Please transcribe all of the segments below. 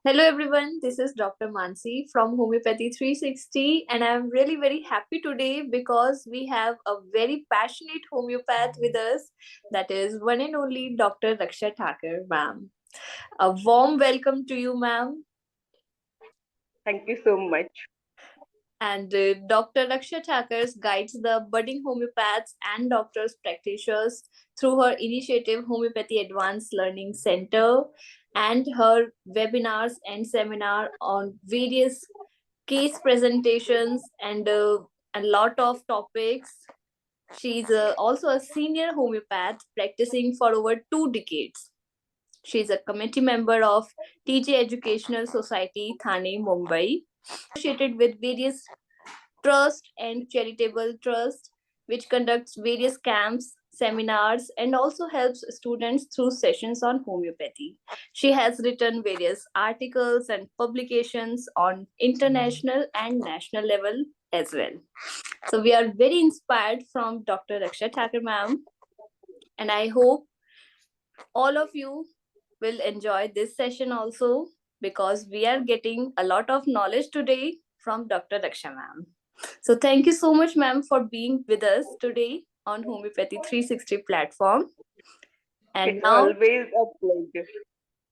Hello everyone, this is Dr. Mansi from Homeopathy 360 and I'm really very happy today because we have a very passionate homeopath with us, that is one and only Dr. Raksha Thakker, ma'am. A warm welcome to you, ma'am. Thank you so much. And Dr. Raksha Thakker guides the budding homeopaths and doctors practitioners through her initiative Homeopathy Advanced Learning Center and her webinars and seminar on various case presentations and a lot of topics. She's also a senior homeopath practicing for over 2 decades. She's a committee member of TJ Educational Society, Thane, Mumbai, associated with various trust and charitable trust, which conducts various camps, seminars, and also helps students through sessions on homeopathy. She has written various articles and publications on international and national level as well. So we are very inspired from Dr. Raksha Thakker ma'am, and I hope all of you will enjoy this session also because we are getting a lot of knowledge today from Dr. Raksha ma'am. So thank you so much, ma'am, for being with us today on Homeopathy 360 platform. And It's now, always a pleasure.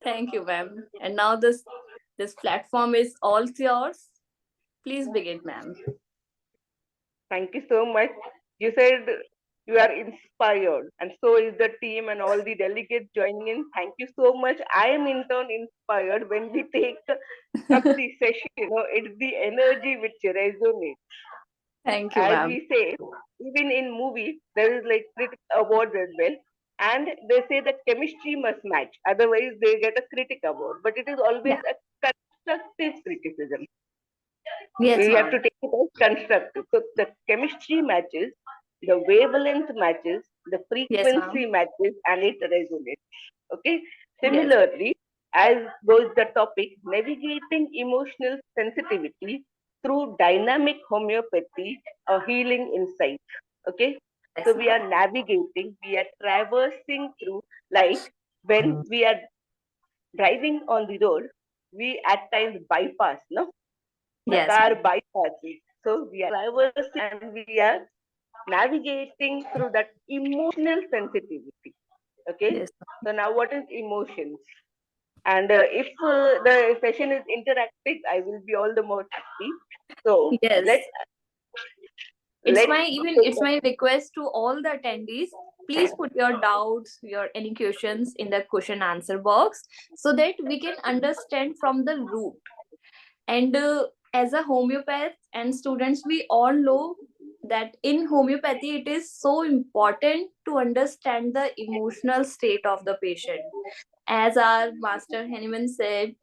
thank you, ma'am. And now this platform is all yours. Please begin, ma'am. Thank you so much. You said you are inspired, and so is the team and all the delegates joining in. Thank you so much. I am in turn inspired when we take up the session. It's the energy which resonates. Thank you, As ma'am. we say, even in movies, there is like critic awards as well. And they say that chemistry must match, otherwise they get a critic award. But it is always Yeah. a constructive criticism. Yes, We have ma'am. to take it as constructive. So the chemistry matches, the wavelength matches, the Yes, ma'am. frequency matches, and it resonates. Okay. Yes. Similarly, as goes the topic, navigating emotional sensitivity through dynamic homeopathy, a healing insight. Okay. Yes, So we ma'am. are navigating, we are traversing through, like when we are driving on the road, we at times bypass, no? The Yes, car ma'am. bypasses. So we are traversing and we are navigating through that emotional sensitivity. Okay. Yes. So now what is emotions? And if the session is interactive, I will be all the more happy. So Yes. It's let's my even take it's up. my request to all the attendees. Please put your doubts, your any questions in the question answer box so that we can understand from the root. And as a homeopath and students, we all know that in homeopathy it is so important to understand the emotional state of the patient. As our master Henneman said,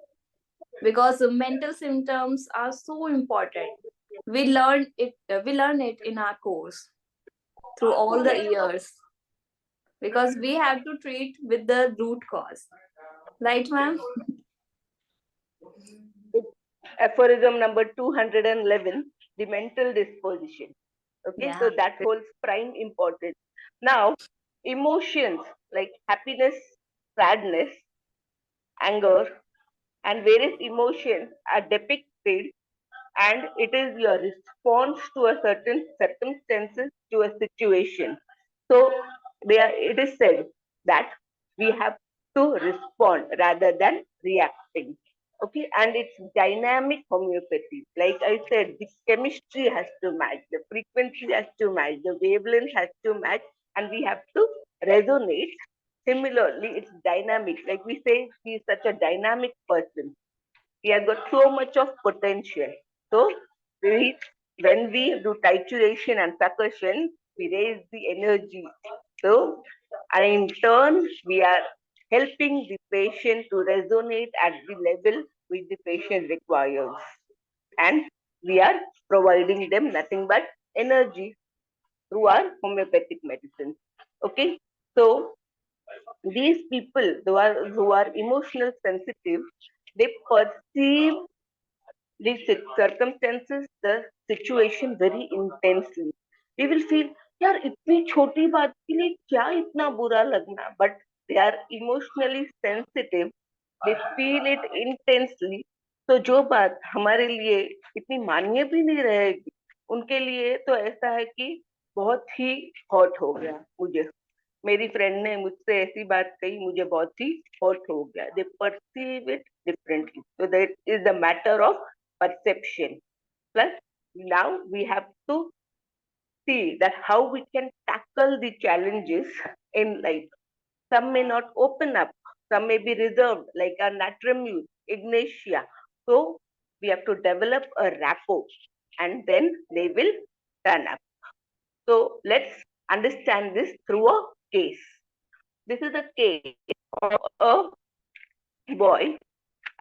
because the mental symptoms are so important. We learn it in our course through all the Yes. years because we have to treat with the root cause. Right, ma'am? It's aphorism number 211, the mental disposition. Okay, so Yeah. that holds prime importance. Now, emotions like happiness, sadness, anger, and various emotions are depicted, and it is your response to a certain circumstances, to a situation. So it is said that we have to respond rather than reacting. Okay, and it's dynamic homeopathy. Like I said, the chemistry has to match, the frequency has to match, the wavelength has to match, and we have to resonate. Similarly, it's dynamic. Like we say, he is such a dynamic person. He has got so much of potential. So we, when we do titration and percussion, we raise the energy. So, and in turn, we are helping the patient to resonate at the level which the patient requires. And we are providing them nothing but energy through our homeopathic medicine. Okay, so these people who are emotional sensitive, they perceive the circumstances, the situation very intensely. We will feel, यार इतनी छोटी बात के लिए क्या इतना बुरा लगना, but they are emotionally sensitive. they feel it intensely. तो जो बात हमारे लिए इतनी मान्य भी नहीं रहेगी, उनके लिए तो ऐसा है कि बहुत ही हॉट हो गया मुझे। मेरी फ्रेंड ने मुझसे ऐसी बात कही, मुझे बहुत ही हॉट हो गया। They perceive it differently, so that is the matter of perception. Plus, now we have to see that how we can tackle the challenges in life. Some may not open up, some may be reserved, like our Natramuse, Ignatia. So we have to develop a rapport and then they will turn up. So let's understand this through a case. This is a case of a boy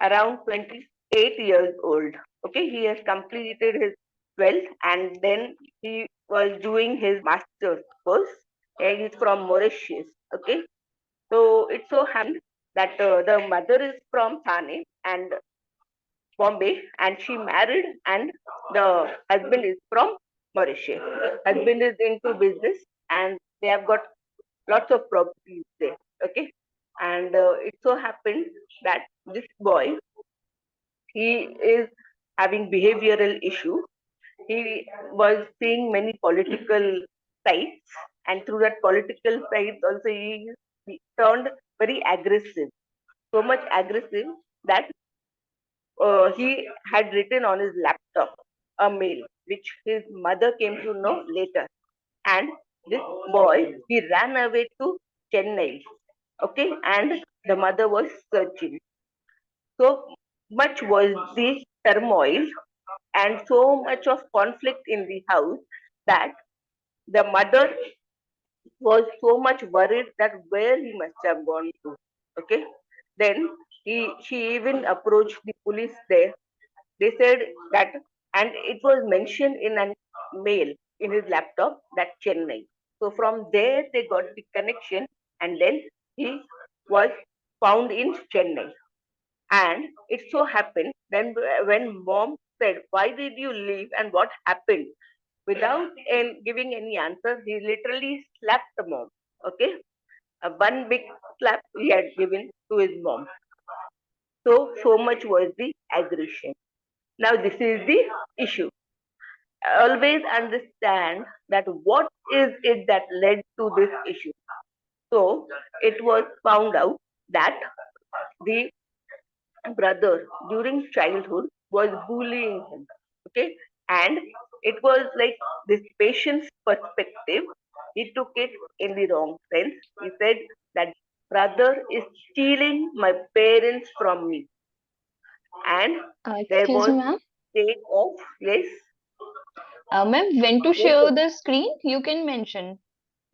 around 28 years old. Okay, he has completed his 12th and then he was doing his master's course. And he's from Mauritius. Okay, so it so happened that the mother is from Thane and Bombay, and she married, and the husband is from Mauritius. Husband is into business, and they have got lots of properties there. Okay, and it so happened that this boy, he is having behavioral issue. He was seeing many political sites, and through that political sites also he turned very aggressive. So much aggressive that he had written on his laptop a mail, which his mother came to know later. And this boy, he ran away to Chennai. Okay, and the mother was searching. So much was the turmoil and so much of conflict in the house that the mother was so much worried that where he must have gone to. Okay, then she even approached the police there. They said that, and it was mentioned in a mail in his laptop that Chennai. So from there they got the connection, and then he was found in Chennai. And it so happened then when mom said, "Why did you leave and what happened?" Without giving any answer, he literally slapped the mom. Okay, one big slap he had given to his mom. So much was the aggression. Now this is the issue. Always understand that what is it that led to this issue. So it was found out that the brother during childhood was bullying him. Okay, and it was like this patient's perspective. He took it in the wrong sense. He said that brother is stealing my parents from me, and there Excuse was me, ma'am. take of yes, Ma'am, when to yes, share the screen, you can mention.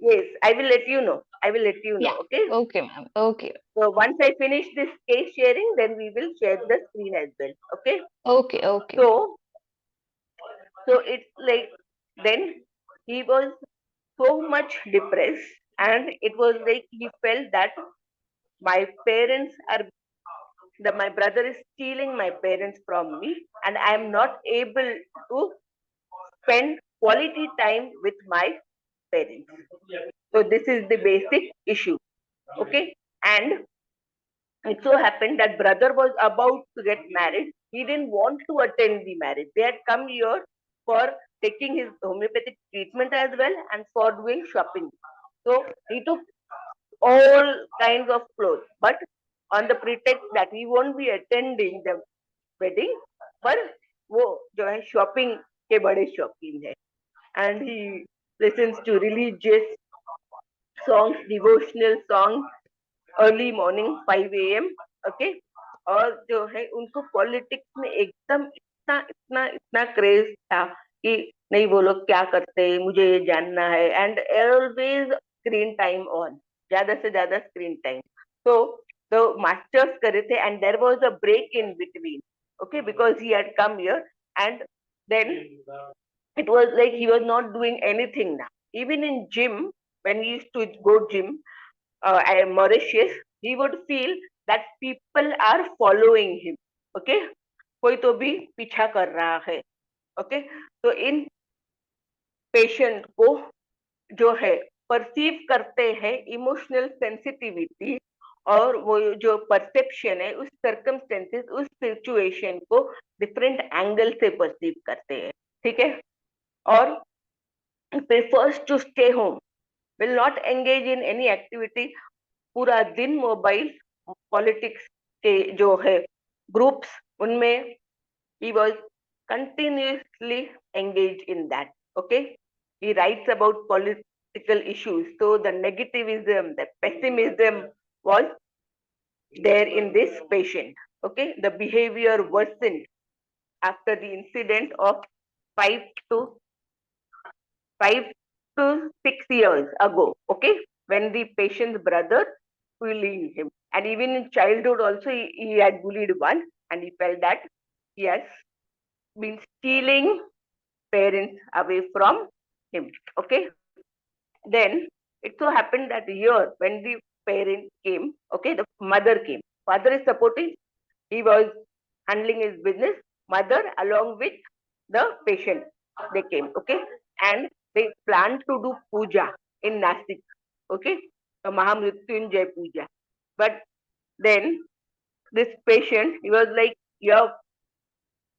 yes. I will let you know. I will let you know. Yeah. Okay. Okay, ma'am. Okay. So once I finish this case sharing, then we will share the screen as well. Okay. Okay. Okay. So it's like then he was so much depressed, and it was like he felt that my parents are that my brother is stealing my parents from me, and I am not able to spend quality time with my parents. So this is the basic issue. Okay, and it so happened that brother was about to get married. He didn't want to attend the marriage. They had come here for taking his homeopathic treatment as well and for doing shopping. So he took all kinds of clothes, but on the pretext that he won't be attending the wedding, पर वो जो है shopping के बड़े शौकीन है, and he listens to religious songs, devotional songs, early morning 5 AM. Okay, और जो है उनको पॉलिटिक्स में एकदम इतना इतना इतना क्रेज था कि नहीं वो लोग क्या करते हैं मुझे ये जानना है, and always screen time on, ज्यादा से ज्यादा स्क्रीन टाइम. तो मास्टर्स करे थे and there was a break in between. Okay, because he had come here and then it was like he was not doing anything now. Even in gym, when he used to go gym, at Mauritius, he would feel that people are following him. Okay, कोई तो भी पीछा कर रहा है. Okay, तो इन patient को जो है परसीव करते हैं इमोशनल सेंसिटिविटी और वो जो परसेप्शन है उस सर्कमस्टेंसेस, उस सिचुएशन को डिफरेंट एंगल से परसीव करते हैं, ठीक है। और prefers to stay home, will not engage in any activity. पूरा दिन मोबाइल, पॉलिटिक्स के जो है ग्रुप्स, उनमें he was continuously engaged in that. Okay, he writes about political issues, so the negativism, the pessimism was there in this patient. Okay, the behavior worsened after the incident of 5 to 5 to 6 years ago. Okay, when the patient's brother bullied him, and even in childhood also he had bullied one, and he felt that he has been stealing parents away from him. Okay, then it so happened that year when the parent came, okay, the mother came. Father is supporting, he was handling his business. Mother, along with the patient, they came, okay, and they planned to do puja in Nasik, okay, the Mahamrityunjay puja. But then this patient, he was like, your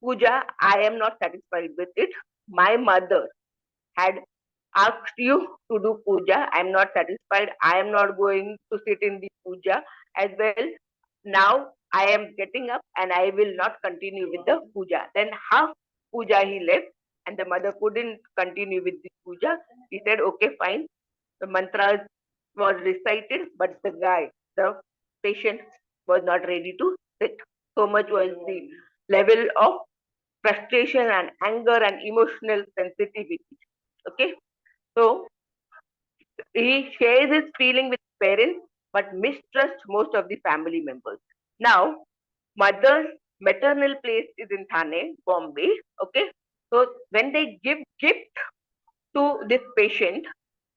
puja, I am not satisfied with it. My mother had asked you to do puja. I am not satisfied. I am not going to sit in the puja as well. Now I am getting up and I will not continue with the puja. Then half puja he left, and the mother couldn't continue with the puja. He said, okay, fine. The mantras was recited, but the patient was not ready to sit. So much was the level of frustration and anger and emotional sensitivity. Okay, so he shares his feeling with parents but mistrusts most of the family members. Now, mother's maternal place is in Thane, Bombay. Okay, so when they give gift to this patient,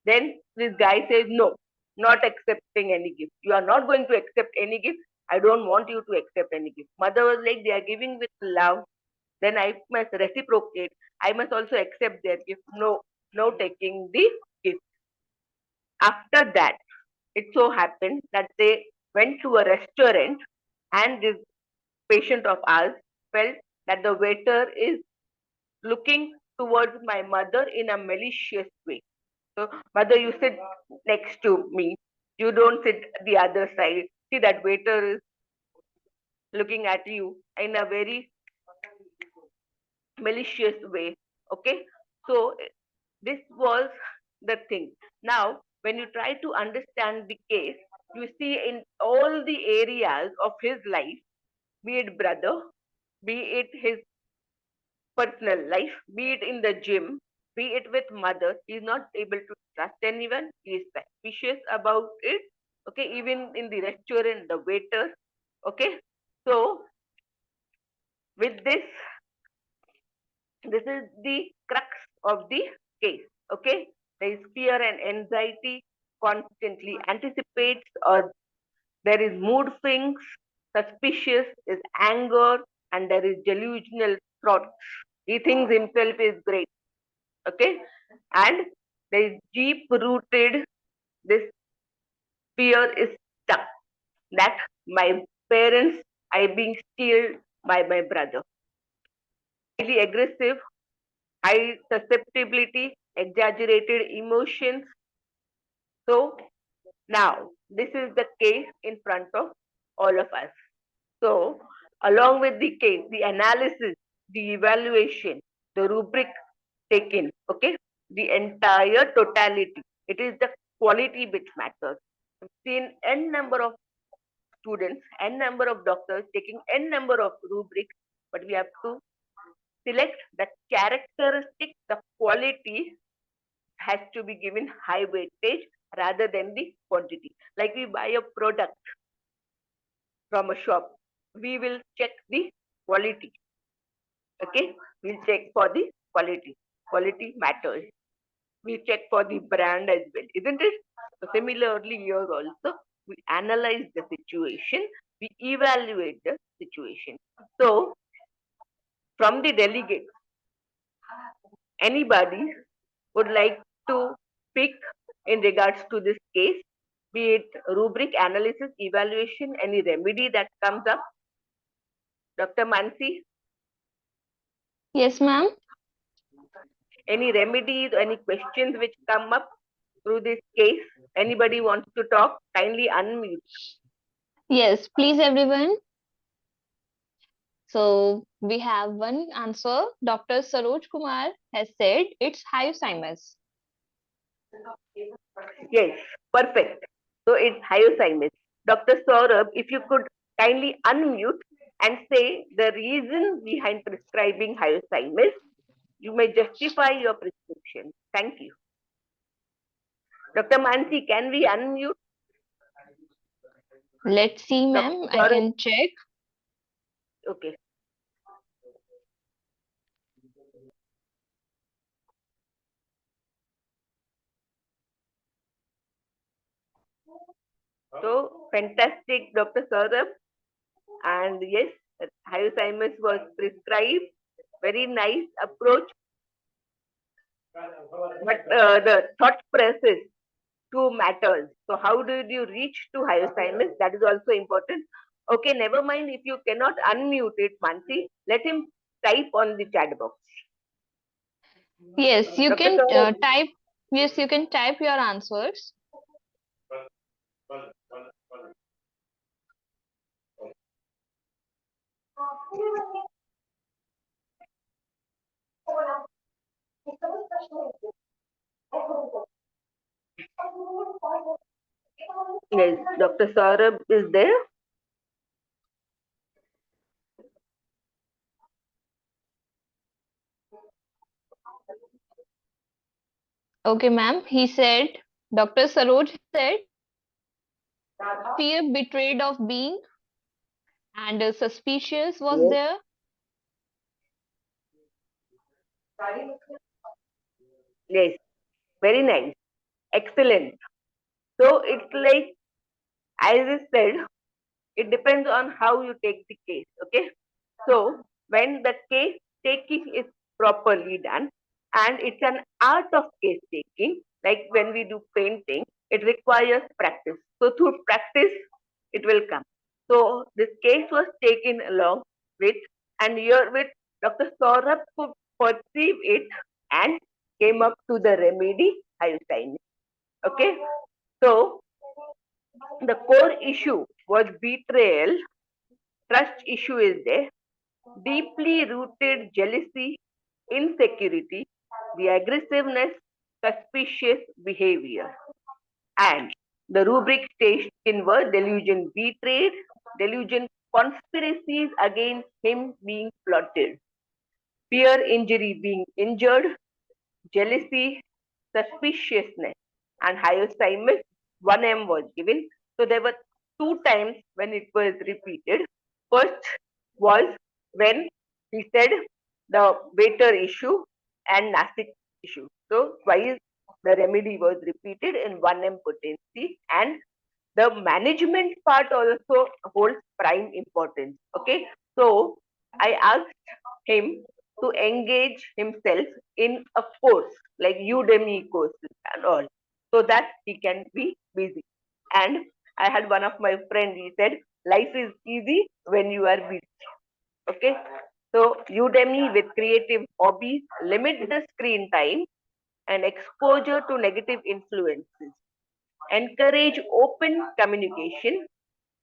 then this guy says no, not accepting any gift. You are not going to accept any gift. I don't want you to accept any gift. Mother was like, they are giving with love, then I must reciprocate. I must also accept their gift. No, no taking the gift. After that, it so happened that they went to a restaurant, and this patient of ours felt that the waiter is looking towards my mother in a malicious way. So, mother, you sit next to me. You don't sit the other side. See, that waiter is looking at you in a very malicious way. Okay, so this was the thing. Now when you try to understand the case, you see in all the areas of his life, be it brother, be it his personal life, be it in the gym, be it with mother, he is not able to trust anyone. He is suspicious about it. Okay, even in the restaurant, the waiter. Okay, so with this is the crux of the case. Okay, there is fear and anxiety, constantly anticipates, or there is mood swings, suspicious is anger, and there is delusional thoughts. He thinks himself is great. Okay, and there is deep rooted, this fear is stuck that my parents are being stealed by my brother. Highly aggressive, high susceptibility, exaggerated emotions. So now this is the case in front of all of us. So along with the case, the analysis, the evaluation, the rubric taken, okay, the entire totality. It is the quality which matters. I've seen n number of students, n number of doctors taking n number of rubrics, but we have to select the characteristic, the quality has to be given high weightage rather than the quantity. Like we buy a product from a shop, we will check the quality. Okay, we'll check for the quality. Quality matters. We check for the brand as well, isn't it? So similarly, here also we analyze the situation, we evaluate the situation. So from the delegates, anybody would like to speak in regards to this case? be it rubric, analysis, evaluation, any remedy that comes up? Dr. Mansi, Yes, ma'am. any remedies, any questions which come up through this case? Anybody wants to talk? Kindly unmute. Yes, please, everyone. So we have one answer. Dr. Saroj Kumar has said it's Hyoscyamus. Yes, perfect. So it's Hyoscyamus. Dr. Saurabh, if you could kindly unmute and say the reason behind prescribing Hyoscyamus, you may justify your prescription. Thank you. Dr. Mansi, can we unmute? Let's see, Dr. ma'am. I Saurabh, can check. okay. So fantastic, Dr. Saurabh. And yes, Hyoscyamus was prescribed. Very nice approach. But the thought process to matters. So how did you reach to Hyoscyamus? That is also important. Okay, never mind if you cannot unmute it, Mansi. Let him type on the chat box. Yes, you Dr. can Saurabh, type. Yes, you can type your answers. yes, Dr. Saurabh is there. Okay, ma'am. He said, Dr. Saroj said, fear betrayed of being and suspicious was Yes, there. yes, very nice, excellent. So it's like, as I said, it depends on how you take the case. Okay, so when the case taking is properly done, and it's an art of case taking, like when we do painting, it requires practice. So through practice, it will come. So this case was taken along with, and here with Dr. Saurabh could perceive it and came up to the remedy. I will sign it. Okay, so the core issue was betrayal, trust issue is there, deeply rooted jealousy, insecurity, the aggressiveness, suspicious behavior. And the rubric station were delusion betrayed, delusion conspiracies against him being plotted, fear injury being injured, jealousy, suspiciousness, and Hyoscyamus, 1M was given. So there were two times when it was repeated. First was when he said the waiter issue and Nasik issue. So twice the remedy was repeated in 1M potency, and the management part also holds prime importance. Okay, so I asked him to engage himself in a course like Udemy courses and all, so that he can be busy. And I had one of my friends, he said, life is easy when you are busy. Okay, so Udemy with creative hobbies, limit the screen time and exposure to negative influences, encourage open communication,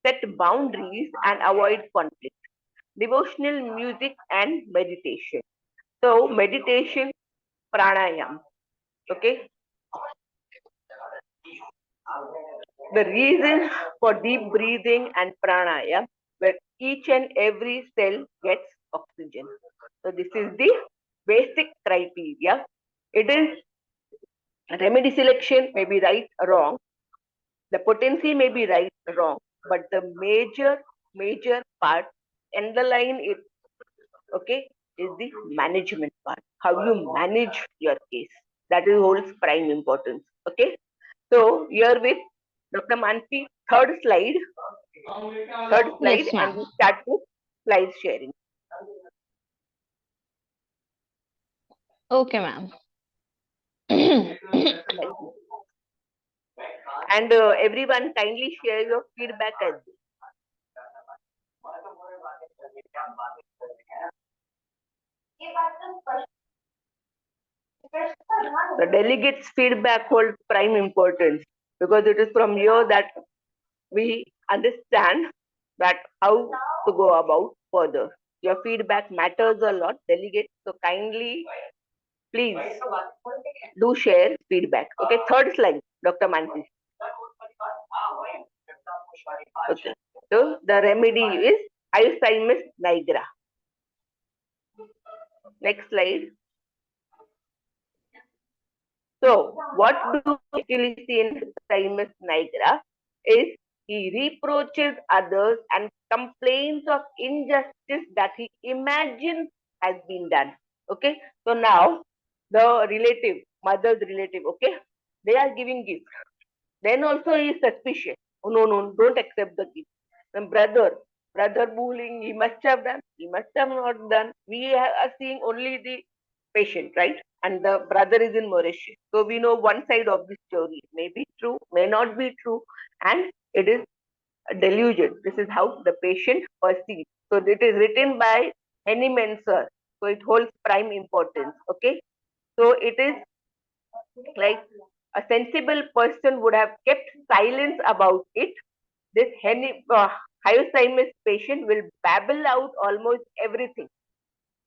set boundaries and avoid conflict, devotional music and meditation. So meditation, pranayam. Okay. The reason for deep breathing and pranayam, where each and every cell gets oxygen. So this is the basic criteria. It is remedy selection may be right or wrong. The potency may be right or wrong, but the major part underline it, okay, is the management part. How you manage your case. That is holds prime importance. Okay. So here with Dr. Mansi, third slide, Yes, and ma'am. we start with slide sharing. Okay, ma'am. Yes. And everyone kindly share your feedback as well. The delegates' feedback holds prime importance because it is from here that we understand that how to go about further. Your feedback matters a lot, delegates. So kindly, please do share feedback. Okay, third slide, Dr. Mansi. Okay, so the remedy is Hyoscyamus nigra. Next slide. So, what do we actually see in Hyoscyamus nigra is he reproaches others and complains of injustice that he imagines has been done. Okay, so now the relative, mother's relative, okay, they are giving gift. Then also he is suspicious. Oh no, no, don't accept the gift. Then brother bullying, he must have done, he must have not done. We are seeing only the patient, right? And the brother is in Mauritius. So we know one side of the story. It may be true, may not be true, and it is a delusion. This is how the patient perceives. So it is written by Henneman sir. So it holds prime importance. Okay. So it is like a sensible person would have kept silence about it. This Hyoscyamus patient will babble out almost everything,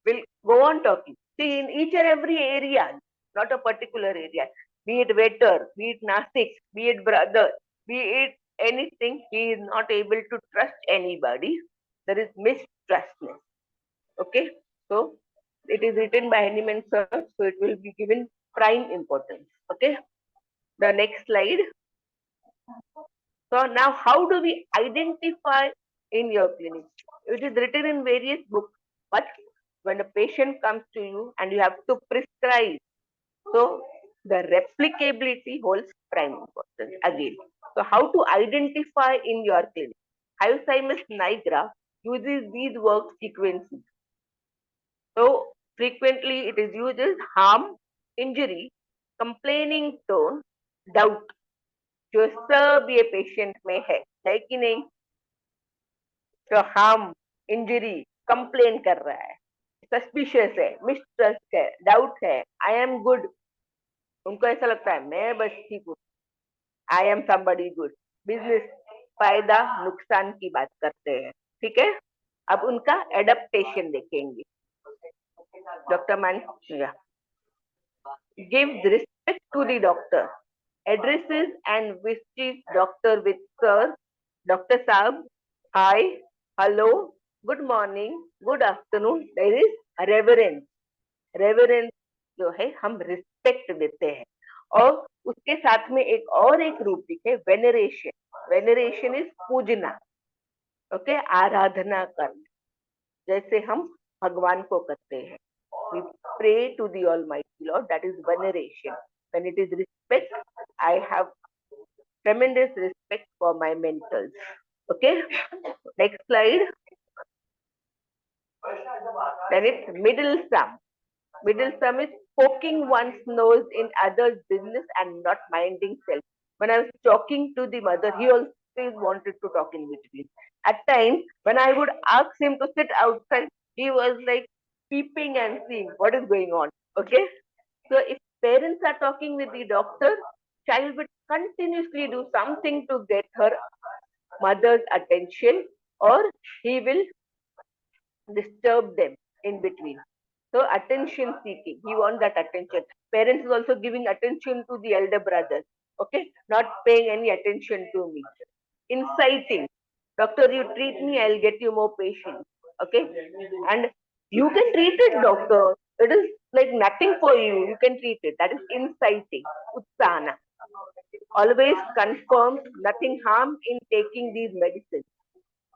will go on talking. See, in each and every area, not a particular area, be it Vetter, be it Nasik, be it brother, be it anything, he is not able to trust anybody. There is mistrustness. Okay, so it is written by Henneman sir, so it will be given prime importance. Okay, the next slide. So now, how do we identify in your clinic? It is written in various books, but when a patient comes to you and you have to prescribe, so the replicability holds prime importance again. So how to identify in your clinic? Hyoscyamus nigra uses these work sequences. So frequently it is used as harm, injury, complaining tone, doubt. जो सब ये patient में है कि नहीं? जो harm, injury, complain कर रहा है, सस्पिशियस है, मिसट्रस्ट है, डाउट है, आई एम गुड, उनको ऐसा लगता है मैं बस ठीक हूँ, I am somebody good. Business फायदा नुकसान की बात करते हैं, ठीक है. अब उनका एडेप्टेशन देखेंगे. डॉक्टर मान gives respect to the doctor, addresses and wishes doctor with sir, Dr. Saab, hi, hello, good morning, good afternoon. There is reverence. Reverence जो है हम रिस्पेक्ट देते हैं. और उसके साथ में एक रूप दिखे वेनरेशन. वेनरेशन इज पूजना. ओके, आराधना करना, जैसे हम भगवान को करते हैं. We pray to the Almighty Lord. That is veneration. When it is respect, I have tremendous respect for my mentors. Okay. Next slide. Then it's middlesome. Middlesome is poking one's nose in others' business and not minding self. When I was talking to the mother, he always wanted to talk in between. At times, when I would ask him to sit outside, he was like peeping and seeing what is going on. Okay. So if parents are talking with the doctor, child will continuously do something to get her mother's attention, or he will disturb them in between. So attention seeking, he wants that attention. Parents is also giving attention to the elder brother. Okay, not paying any attention to me. Inciting, doctor, you treat me, I'll get you more patients. Okay, and you can treat it, doctor. It is like nothing for you. You can treat it. That is inciting, utsana. Always confirms nothing harm in taking these medicines.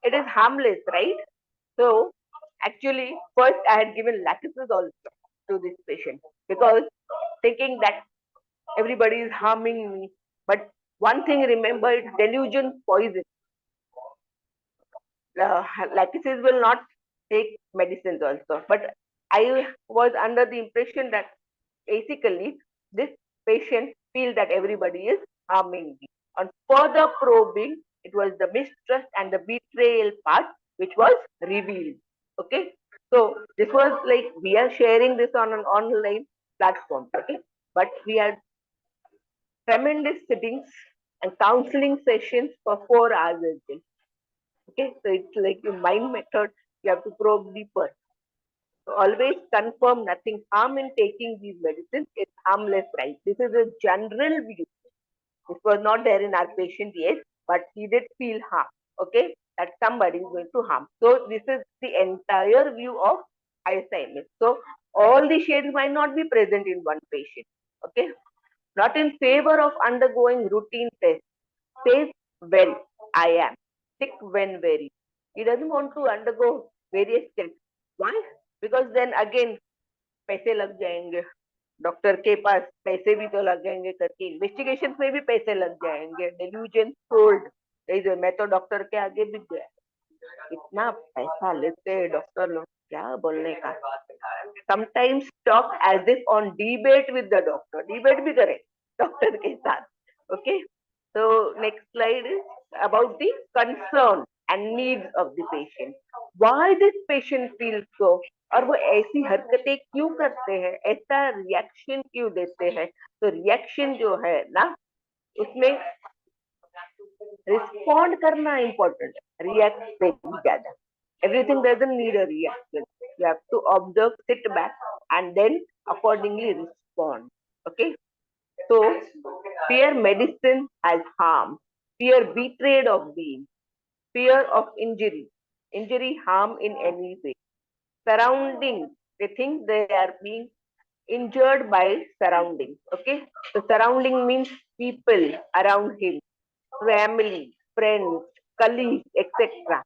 It is harmless, right? So actually, first I had given laxatives also to this patient because thinking that everybody is harming me. But one thing remember, it's delusion poison. Laxatives will not take medicines also. But I was under the impression that basically this patient feels that everybody is harming me. On further probing, it was the mistrust and the betrayal part which was revealed. Okay, so this was like, we are sharing this on an online platform. Okay, but we had tremendous sittings and counseling sessions for 4 hours as well. Okay, so it's like your mind method, you have to probe deeper. So always confirm nothing harm in taking these medicines. It's harmless, right? This is a general view. This was not there in our patient, yes, but he did feel harm. Okay, that somebody is going to harm. So this is the entire view of Hyoscyamus. So all the shades might not be present in one patient. Okay, not in favor of undergoing routine tests. Says well, I am sick when very. He doesn't want to undergo various tests. Why? Because then again पैसे लग जाएंगे, doctor के पास पैसे भी तो लग जाएंगे करके इन्वेस्टिगेशन में भी पैसे लग जाएंगे. Delusion sold. मैं तो डॉक्टर के आगे भी गया, इतना पैसा लेते हैं डॉक्टर लोग, क्या बोलने का. Sometimes talk as if on debate with the doctor. Debate भी करे डॉक्टर के साथ. Okay, so next slide is about the concern and needs of the patient. Why this patient feels so, और वो ऐसी हरकतें क्यों करते हैं, ऐसा रिएक्शन क्यों देते हैं. तो रिएक्शन जो है ना, उसमें रिस्पॉन्ड करना इम्पोर्टेंट है, रिएक्ट से ज्यादा. Everything doesn't need a reaction. You have to observe, sit back, and then accordingly respond. Okay, so fear medicine has harm, fear betrayed of being, fear of injury, harm in any way. Surrounding, they think they are being injured by surrounding. Okay, so surrounding means people around him, family, friends, colleagues, etc.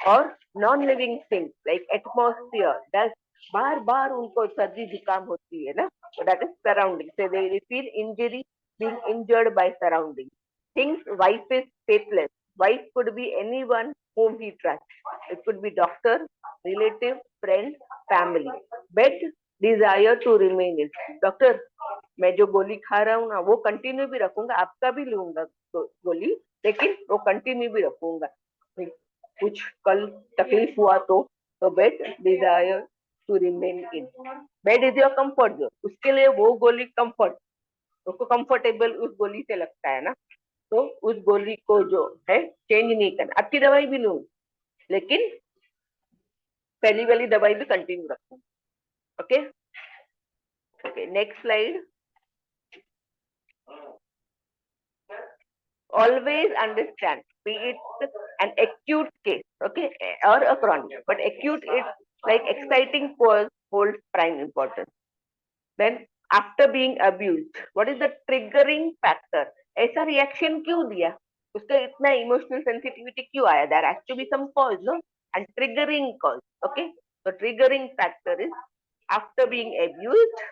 और non-living things like atmosphere, dust. बार बार उनको सर्दी जुकाम होती है ना, so that is surrounding. So they feel injury, being injured by surrounding. Things, wife is faithless. Wife could be anyone whom he trusts. It could be doctor, relative, friend, family. Bed, desire to remain in. Doctor, मैं जो गोली खा रहा हूँ ना, वो continue भी रखूंगा, आपका भी लूंगा गोली, लेकिन वो कंटिन्यू भी रखूंगा. कुछ कल तकलीफ हुआ तो bed, desire to remain in. Bed is your comfort zone. उसके लिए वो गोली कंफर्ट, उसको कंफर्टेबल उस गोली से लगता है ना, तो उस गोली को जो है चेंज नहीं करना. आपकी दवाई भी लूँ, लेकिन पहली वाली दवाई भी कंटिन्यू रखूं. Okay, okay, next slide. Always understand, be it an acute case, okay, or a chronic, but acute, it's like exciting cause holds prime importance. Then after being abused, what is the triggering factor? ऐसा reaction क्यों दिया, उसका इतना emotional sensitivity क्यों आया? There has to be some cause, no? And triggering cause. Okay, so triggering factor is after being abused,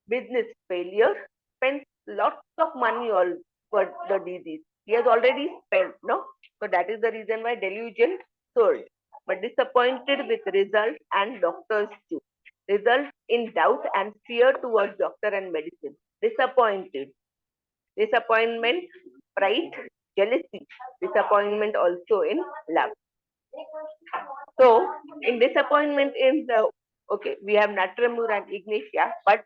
business failure, spends lots of money all for the disease. He has already spent, no? So that is the reason why delusion sold. But disappointed with results and doctors too. Results in doubt and fear towards doctor and medicine. Disappointed. Disappointment, pride, jealousy. Disappointment also in love. So in disappointment in the, okay, we have Natramur and Ignatia, but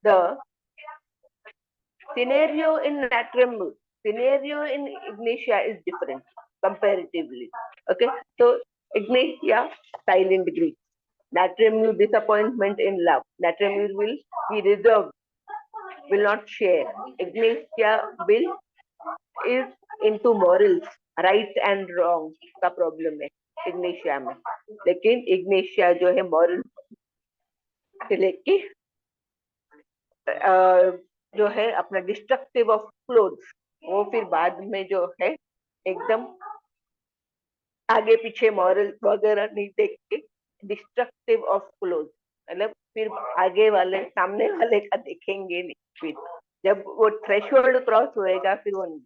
the scenario in Natramur, scenario in Ignatia is different comparatively. Okay, so Ignatia, silent grief. Natramur, disappointment in love. Natramur will be reserved, will not share. Ignatia will is into morals, right and wrong का problem है Ignatia में. लेकिन Ignatia जो है moral से लेके जो है अपना डिस्ट्रक्टिव ऑफ क्लोथ्स, वो फिर बाद में जो है एकदम आगे पीछे मॉरल वगैरह नहीं देख के डिस्ट्रक्टिव ऑफ क्लोथ, मतलब फिर आगे वाले सामने वाले का देखेंगे नहीं. फिर जब वो थ्रेशोल्ड क्रॉस होएगा फिर वो नहीं,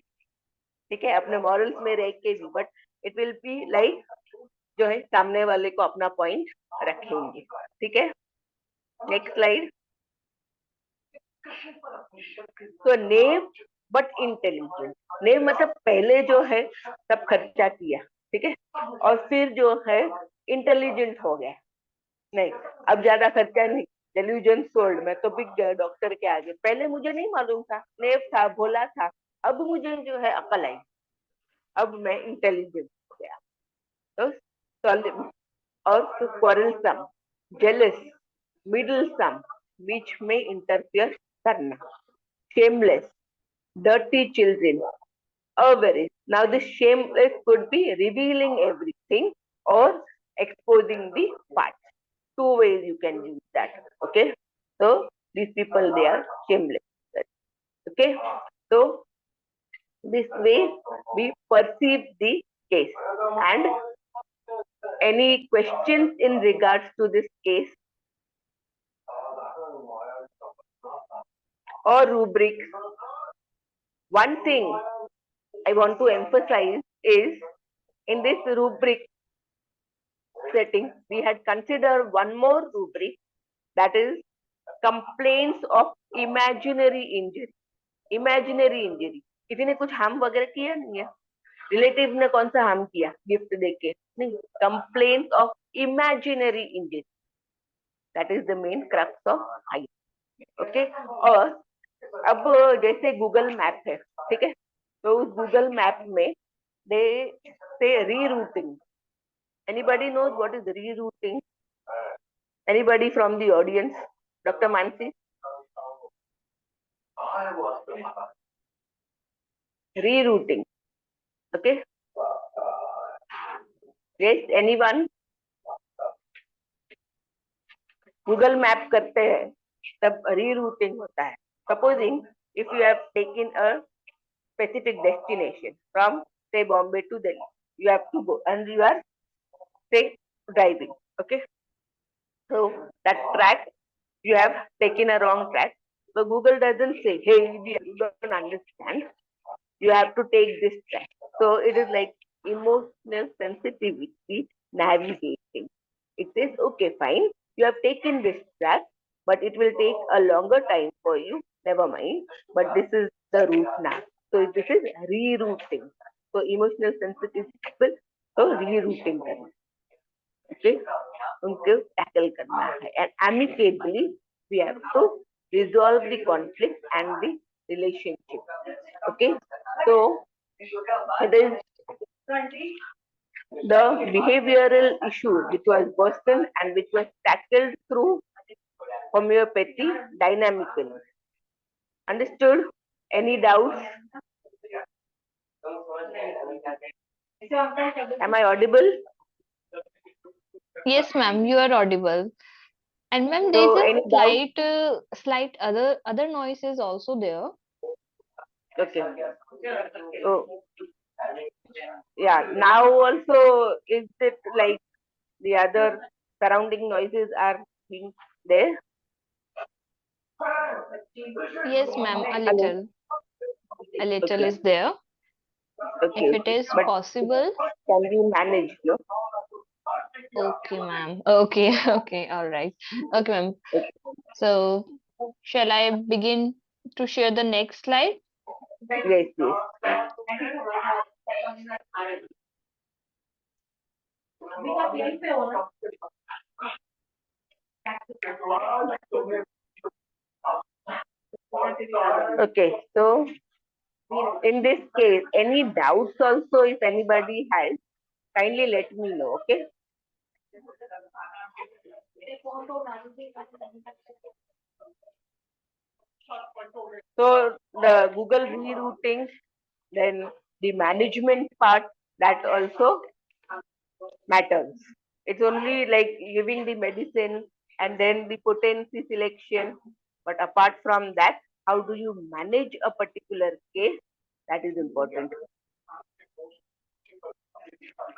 ठीक है, अपने मॉरल्स में रह के भी, but it will be like जो है सामने वाले को अपना पॉइंट रखेंगे. ठीक है, next slide. So name but intelligent. नहीं मतलब पहले जो है सब खर्चा किया, ठीक है, और फिर जो है इंटेलिजेंट हो गया। नहीं, अब ज्यादा खर्चा नहीं, डेल्यूजन सोल्ड, मैं तो बिक गया डॉक्टर के आगे। पहले मुझे नहीं मालूम था, नेव था, भोला था, अब मुझे जो है अकल आई, अब मैं इंटेलिजेंट हो गया। तो और क्वारलसम, जेलस, मिडलसम, बीच में इंटरफियर करना, shameless, dirty children, average. Now this shameless could be revealing everything or exposing the parts. Two ways you can use that. Okay. So these people, they are shameless. Okay. So this way we perceive the case. And any questions in regards to this case or rubrics? One thing I want to emphasize is in this rubric setting, we had considered one more rubric, that is complaints of imaginary injury. Imaginary injury, किसी ने कुछ harm वगैरह किया नहीं है, relative ने कौन सा हार्म किया गिफ्ट देके, नहीं, complaints of imaginary injury, that is the main crux of high. Okay. और अब जैसे गूगल मैप है, ठीक है, तो उस गूगल मैप में दे से rerouting, anybody knows what is rerouting? Anybody from the audience? Dr. Mansi? Rerouting. Okay. Yes, anyone? Google map करते हैं तब रीरूटिंग होता है। Supposing if you have taken a specific destination from say Bombay to Delhi, you have to go and you are say driving. Okay, so that track you have taken a wrong track, so Google doesn't say, hey idiot, you don't understand, you have to take this track. So it is like emotional sensitivity navigating. It says, okay, fine, you have taken this track, but it will take a longer time for you. Never mind, but this is the route now. So this is rerouting. So emotional sensitive people, so rerouting करना, okay? उनको tackle करना है, and amicably we have to resolve the conflict and the relationship. Okay, so it is the behavioral issue which was worsened and which was tackled through homeopathy dynamically. Understood? Any doubts? Am I audible? Yes, ma'am, you are audible. And ma'am, there is So a any doubt? slight other noise is also there. Okay. So yeah, now also is it like the other surrounding noises are being there? Yes, ma'am, Hello? a little Okay. is there. Okay, If it okay. is But possible, can we manage, no? okay, ma'am. Okay, okay, all right. Okay, ma'am. Okay. So, shall I begin to share the next slide? Yes, yes. Okay, so in this case, any doubts also, if anybody has, kindly let me know, okay? So the Google rerouting, then the management part, that also matters. It's only like giving the medicine and then the potency selection. But apart from that, how do you manage a particular case? That is important.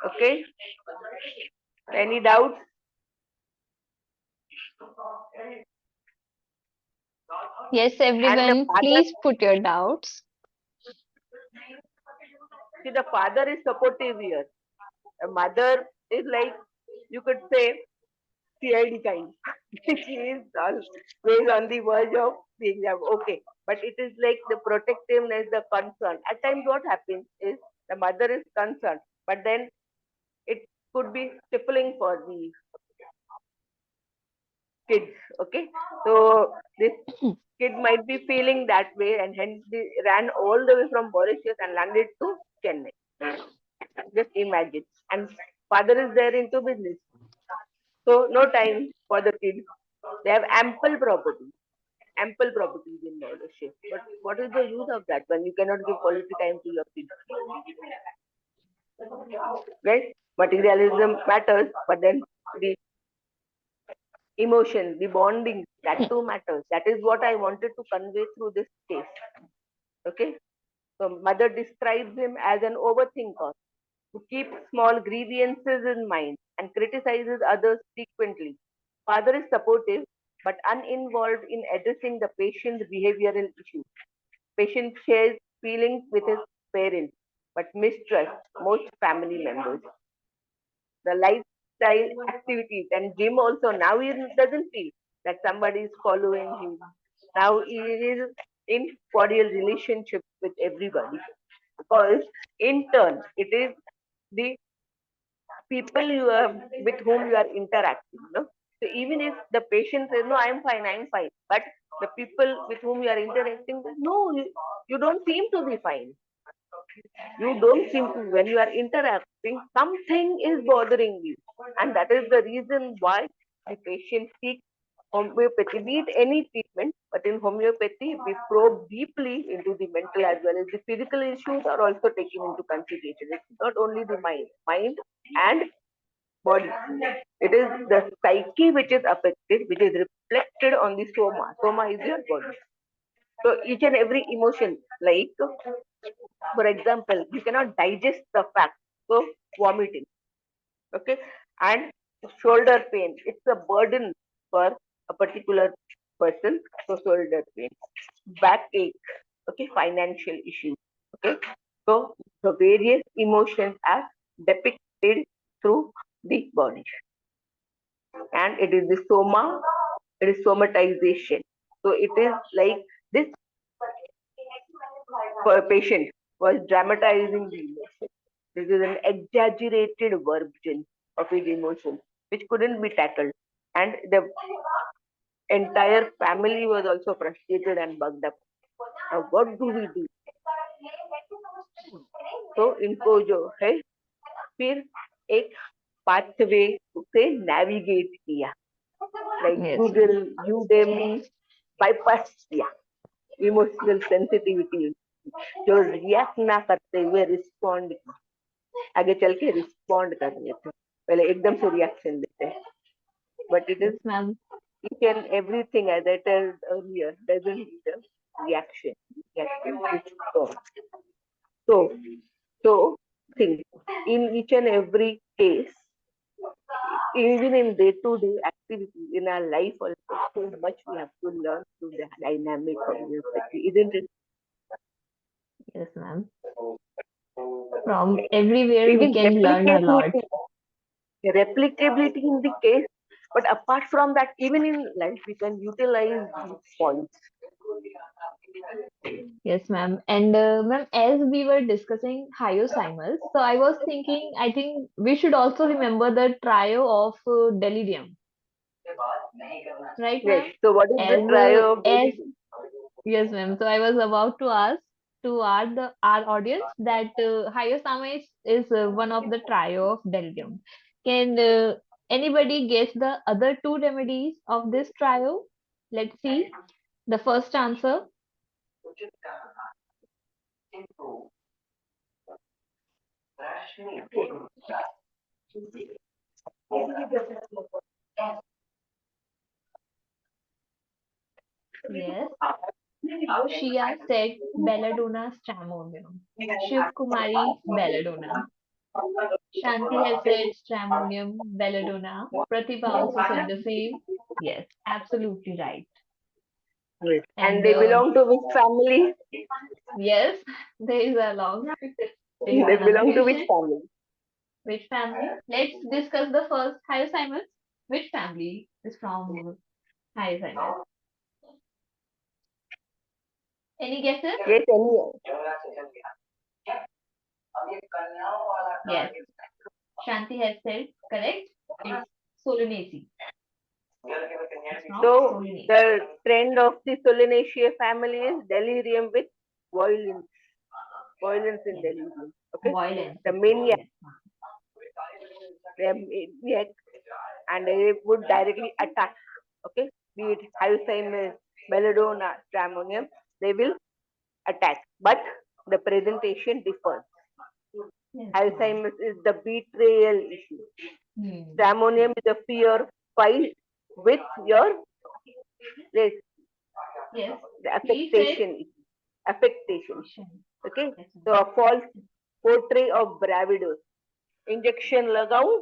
Okay. Any doubts? Yes, And the everyone, father, please put your doubts. see, the father is supportive here. The mother is like, you could say, CID kind. She is always on the verge of being okay. But it is like the protectiveness, the concern. At times, what happens is the mother is concerned, but then it could be stifling for the kids. Okay, so this kid might be feeling that way, and hence they ran all the way from Mauritius and landed to Chennai. Just imagine. And father is there into business, so no time for the kids. They have ample properties in Mauritius. But what is the use of that when you cannot give quality time to your kids? Right? Materialism matters, but then the emotion, the bonding, that too matters. That is what I wanted to convey through this case. Okay? So mother describes him as an overthinker who keeps small grievances in mind and criticizes others frequently. Father is supportive but uninvolved in addressing the patient's behavioral issues. Patient shares feelings with his parents but mistrusts most family members. The lifestyle activities and gym also now he doesn't feel that somebody is following him. Now he is in cordial relationship with everybody because in turn it is the people you are with whom you are interacting. No? So even if the patient says, no, I'm fine. But the people with whom you are interacting, no, you don't seem to be fine. You don't seem to, when you are interacting, something is bothering you. And that is the reason why the patient seeks homeopathy, be it any treatment, but in homeopathy, we probe deeply into the mental as well as the physical issues are also taken into consideration. It's not only the mind and body. It is the psyche which is affected, which is reflected on the soma. Soma is your body. So each and every emotion, like for example, you cannot digest the fact, so vomiting, okay, and shoulder pain. It's a burden for a particular person. So shoulder pain, backache, okay, financial issues, okay. So the various emotions are depicted through the body, and it is the soma. It is somatization. So it is like this patient was dramatizing the emotion. This is an exaggerated version of his emotion, which couldn't be tackled. And the entire family was also frustrated and bugged up. Now, what do we do? तो इनको जो है फिर एक pathway से navigate किया, like Yes, Google, Udemy, bypass किया emotional sensitivity, जो रिएक्ट ना करते हुए रिस्पॉन्ड, आगे चल के रिस्पॉन्ड कर लेते, पहले एकदम से रिएक्शन देते हैं, but it yes, is ma'am. each and everything as I told earlier doesn't need a reaction. Reaction response. So, so think in each and every case, even in day-to-day activities in our life also, so much we have to learn through the dynamic of homeopathy, isn't it? Yes, ma'am. From everywhere we Even can learn a lot. replicability in the case, but apart from that, even in life, we can utilize these points. Yes, ma'am. And ma'am, as we were discussing Hyoscyamus, so I was thinking, I think we should also remember the trio of delirium, right, Yes. ma'am? So, what is the trio of As David? yes, ma'am. So I was about to ask to our audience that Hyoscyamus is one of the trio of delirium. Can anybody guess the other two remedies of this trio? Let's see. The first answer. Yes. Shia said Belladonna Stramonium. Shiv Kumari Belladonna. Shanti has said Stramonium Belladonna. Pratibha also said the same. Yes, absolutely right. Yes. And And they belong to which family? yes, there is a long, there is They another belong to which question. family? Which family? Let's discuss the first. Hi, Simon. Which family? is from Hyoscyamus. Any guesses? Yes, any. Yes. Shanti has said correct. It's Solanaceae. It's from So Solanaceae. the trend of the Solanaceae family is delirium with violence. Violence in Yes. delirium. Okay. Violence. The maniac, Yes. they maniac, and they would directly attack. Okay. Be it Hyoscyamus, belladonna, stramonium, they will attack. But the presentation differs. Yes. Hyoscyamus is the betrayal issue. Hmm. Stramonium is a fear fight with your yes, Yes. the He said. affectation issue. Affectation. Okay. Yes. So a false portrait of bravado. Injection लगाऊं,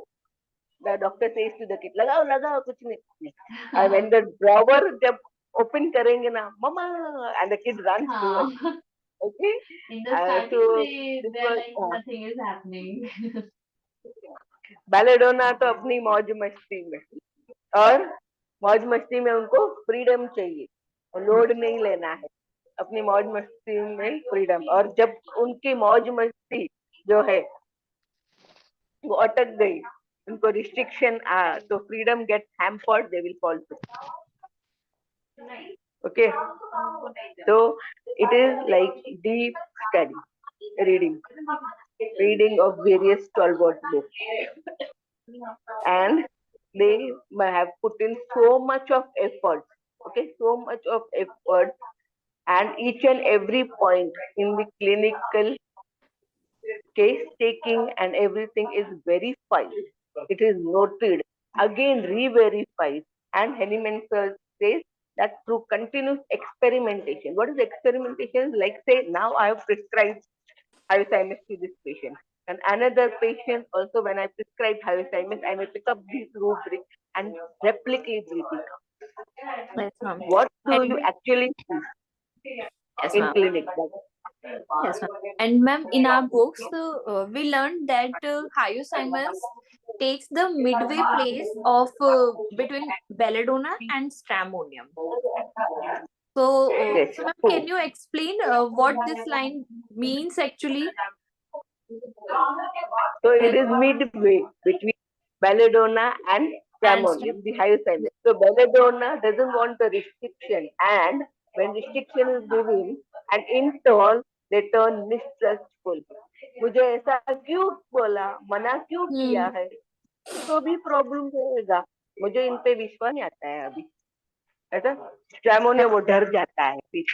the doctor says to the kid, लगाओ लगाओ कुछ नहीं. And when the drawer जब open करेंगे ना, mama, and the kid runs towards. Okay. In the starting, So this they're was like nothing is happening. belladonna तो अपनी मौज मस्ती में, और मौज मस्ती में उनको फ्रीडम चाहिए, लोड नहीं लेना है, अपनी मौज मस्ती में फ्रीडम. और जब उनकी मौज मस्ती जो है वो अटक गई, उनको रिस्ट्रिक्शन आ, तो freedom get hampered, they will fall. Okay. So it is like deep study, reading of various stalwart books, and they have put in so much of effort. Okay, so much of effort, and each and every point in the clinical case taking and everything is verified. It is noted, again re-verified, and Henneman sir says that through continuous experimentation. What is experimentation? Like say now I have prescribed Hyoscyamus to this patient, and another patient also when I prescribe Hyoscyamus, I may pick up this rubric and replicate it. Yes, ma'am. What do you And actually see yes, in ma'am. clinic? Yes, ma'am. And ma'am, in our books, we learned that Hyoscyamus takes the midway place of between belladonna and stramonium. Yes. So ma'am, can you explain what this line means actually? So it Like, is midway between belladonna and and stramonium, the Hyoscyamus. So belladonna doesn't want a restriction, and when restriction is given, and in turn they turn mistrustful. मुझे ऐसा क्यों बोला, मना क्यों किया hmm. है, तो भी प्रॉब्लम रहेगा. मुझे इन पे विश्वास नहीं आता है अभी, ऐसा. स्ट्रामोनियम वो डर जाता है फिर.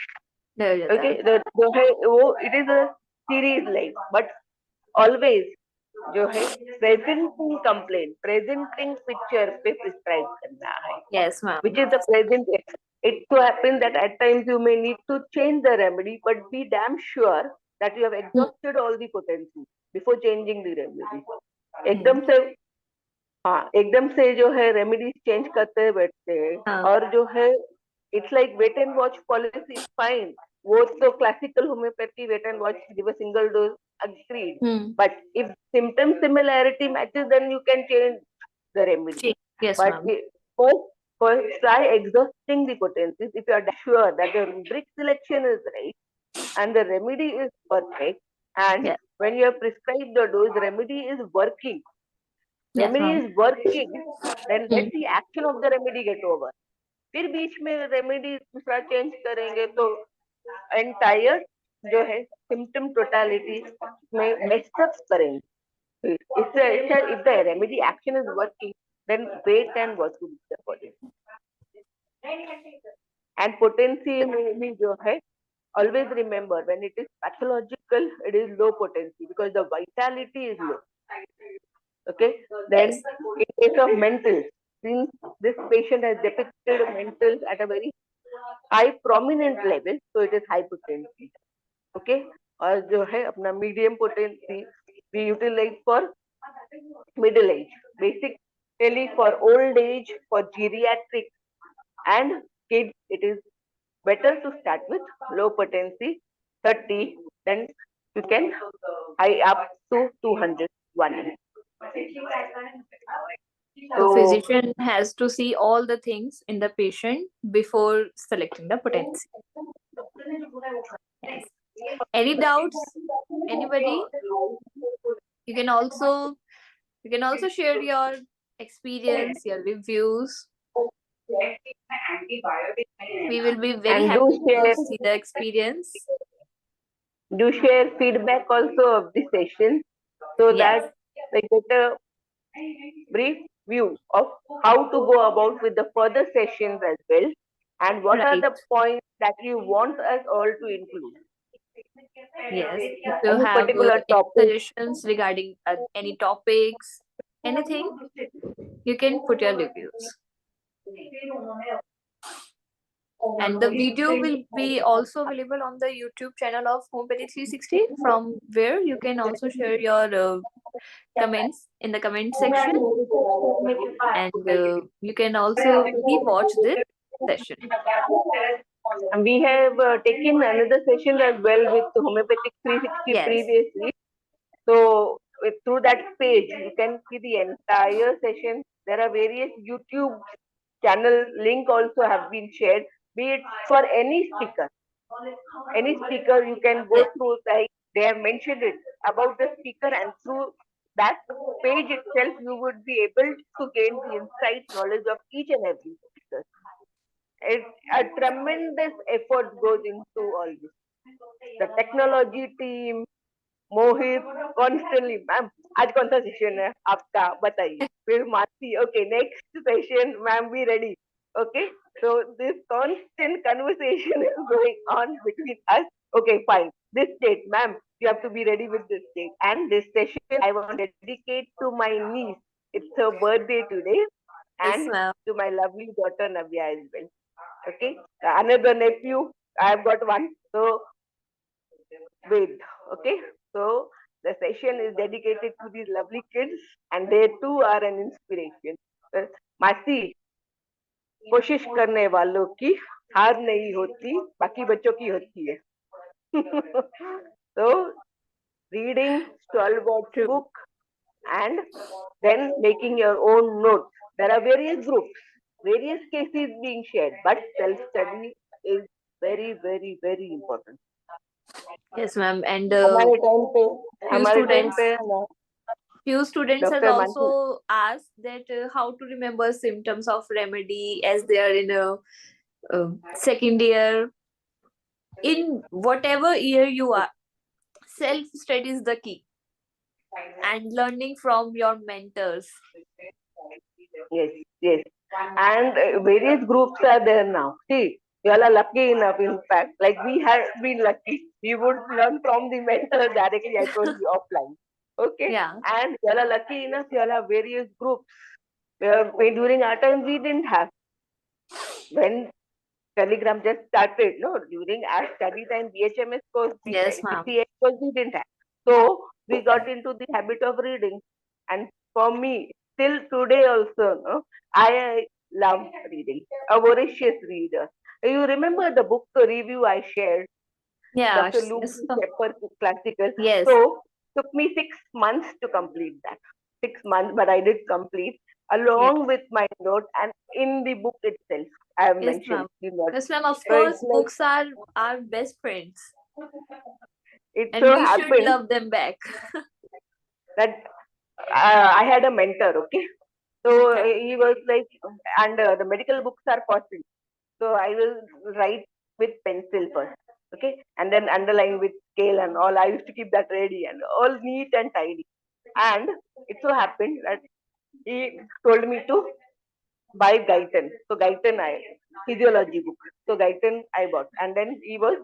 There you Okay, go. जो है वो it is a series like, but always जो है presenting complaint, presenting picture पे prescribe करना है, Yes, ma'am. which is the present. It so happens that at times you may need to change the remedy, but be damn sure that you have Hmm. exhausted all the potency before changing the remedy. Hmm. एकदम से हाँ, एकदम से जो है remedies change करते बैठते हैं, हाँ. और जो है it's like wait and watch policy is fine. वो तो classical homeopathy wait and watch, give a single dose, agreed. Hmm. But if symptom similarity matches, then you can change the remedy. Yes, But ma'am. first try exhausting the potencies. If you are sure that the rubric selection is right and the remedy is perfect, and Yeah. when you have prescribed the dose, remedy is working. Yes, Remedy ma'am. is working, then Hmm. let the action of the remedy get over. फिर बीच में remedy दूसरा change करेंगे तो entire जो है symptom totality में messed up करेंगे. इससे अच्छा if the remedy action is working, then wait and watch will be the body. And potency में जो है, always remember when it is pathological, it is low potency because the vitality is low. Okay, then Yes. in case of mental, since this patient has depicted mentals at a very high prominent level, so it is high potency. Okay, और जो है अपना medium potency we utilize for middle age, basically for old age, for geriatric and kids. It is better to start with low potency 30, then you can high up to 200 1. So physician has to see all the things in the patient before selecting the potency. Yes. Any doubts? Anybody? You can also share your experience, your reviews. We will be very And happy to see the experience. do share feedback also of the session, so Yes. that they get a brief view of how to go about with the further sessions as well, and what are Right. the points that you want us all to include. Yes. If you Any have particular any topic. suggestions regarding any topics, anything, you can put your reviews. And the video will be also available on the YouTube channel of Homeopathy 360, from where you can also share your comments in the comment section, and you can also rewatch this session. And we have taken another session as well with Homeopathic 360 Yes. previously. So through that page, you can see the entire session. There are various YouTube channel link also have been shared, be it for any speaker. Any speaker, you can go Yes. through, like they have mentioned it about the speaker, and through that page itself, you would be able to gain the insight, knowledge of each and every speaker. A tremendous effort goes into all this. The technology team, Mohit constantly ma'am आज कौन सा session है आपका बताइए फिर Mansi okay next session ma'am be ready okay, so this constant conversation is going on between us. Okay, fine, this date ma'am, you have to be ready with this date, and this session I want to dedicate to my niece. It's her birthday today. Yes, And ma'am. to my lovely daughter Navya as well. Okay, another nephew I have got one. So wait, okay, so the session is dedicated to these lovely kids, and they too are an inspiration. मासी कोशिश करने वालों की हार नहीं होती, बाकी बच्चों की होती है. So reading stalwart book and then making your own notes. There are various groups, various cases being shared, but self-study is very, very, very important. Yes, ma'am. And हमारे टाइम पे few हमारे टाइम students पे has doctor Mansi also asked that how to remember symptoms of remedy as they are in a second year. In whatever year you are, self study is the key, and learning from your mentors. yes, yes, and various groups are there now. See, you all are lucky enough, in fact, like we have been lucky. We would learn from the mentor directly. I told you offline. Okay, Yeah. and you all are lucky enough. You all have various groups. During our time, we didn't have. When Telegram just started, no, during our study time, BHMS course, Yes, ma'am. BCA course, we didn't have. So we got into the habit of reading. And for me, till today also, no, I love reading, a voracious reader. You remember the book review I shared, Yeah. Dr. Luke Yes. Shepard Classical? Yes. So took me 6 months to complete that. 6 months, but I did complete along with my note, and in the book itself, I have Yes, mentioned ma'am. the note. Yes, ma'am. Of So it's course, like, books are our best friends, it and so we should happened love them back. that I had a mentor, okay? So he was like, and the medical books are costly. So I will write with pencil first, okay? And then underline with scale and all. I used to keep that ready and all neat and tidy. And it so happened that he told me to buy Guyton. So Guyton, physiology book. So Guyton I bought. And then he was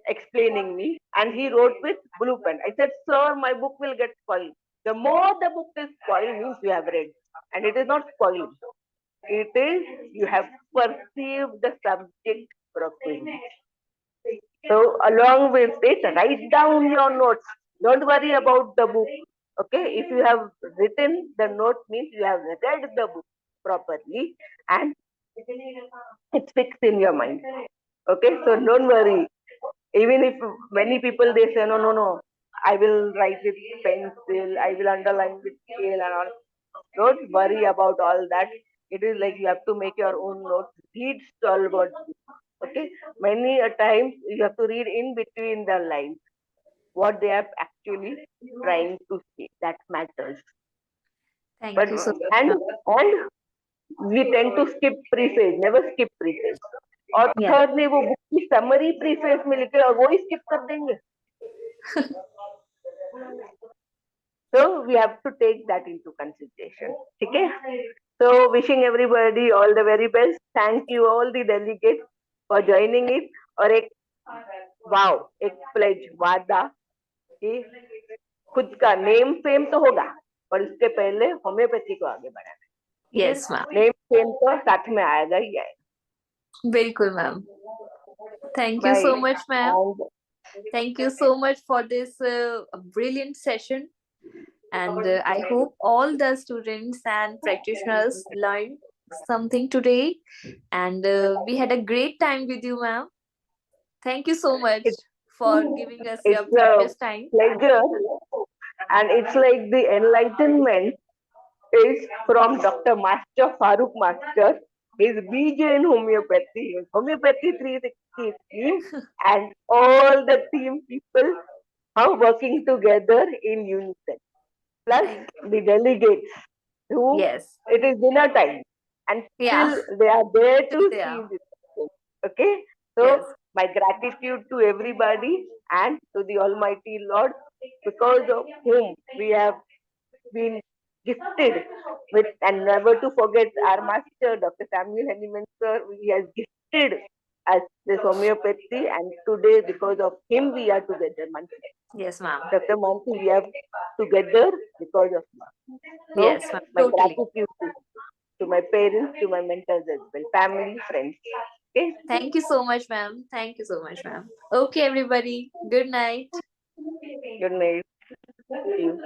explaining me, and he wrote with blue pen. I said, sir, my book will get spoiled. The more the book is spoiled means you have read, and it is not spoiled. It is you have perceived the subject properly. So along with it, write down your notes. Don't worry about the book. Okay, if you have written the note means you have read the book properly, and it's fixed in your mind. Okay, so don't worry. Even if many people they say no, I will write with pencil, I will underline with scale and all. Don't worry about all that. It is like you have to make your own notes. Read stalwart. Okay. Many a times you have to read in between the lines what they are actually trying to say. That matters. Thank But you so and we tend to skip preface. Never skip preface. Yeah. Author ने वो book की summary preface में लिखे और वो ही skip कर देंगे. So we have to take that into consideration. Okay. So wishing everybody all the very best. Thank you all the delegates for joining it. और एक वाव एक प्लेज वादा कि खुद का नेम फेम तो होगा पर इसके पहले होम्योपैथी को आगे बढ़ाना. Yes, ma'am. नेम फेम तो साथ में आएगा ही आएगा. बिल्कुल ma'am. Thank you Bye. so much, ma'am. And Thank you so much for this brilliant session. And I hope all the students and practitioners learned something today. And we had a great time with you, ma'am. Thank you so much it's for giving us your it's a precious time. pleasure, and it's like the enlightenment is from Dr. Master Farooq Master. His BJ in homeopathy, his homeopathy 360 team, and all the team people are working together in unison. Plus Thank the delegates who Yes. it is dinner time and Yeah. still they are there to Still see there. this. Okay, so Yes. my gratitude to everybody and to the Almighty Lord, because of whom we have been gifted with, and never to forget our master, Dr. Samuel Henneman sir, he has gifted us this homeopathy, and today, because of him, we are together, Mansi. Yes, ma'am. Dr. Mansi, we are together because of him. So, Yes, ma'am. my Totally. gratitude to my parents, to my mentors as well, family, friends. Okay? Thank you so much, ma'am. Thank you so much, ma'am. Okay, everybody. Good night. Good night. See you.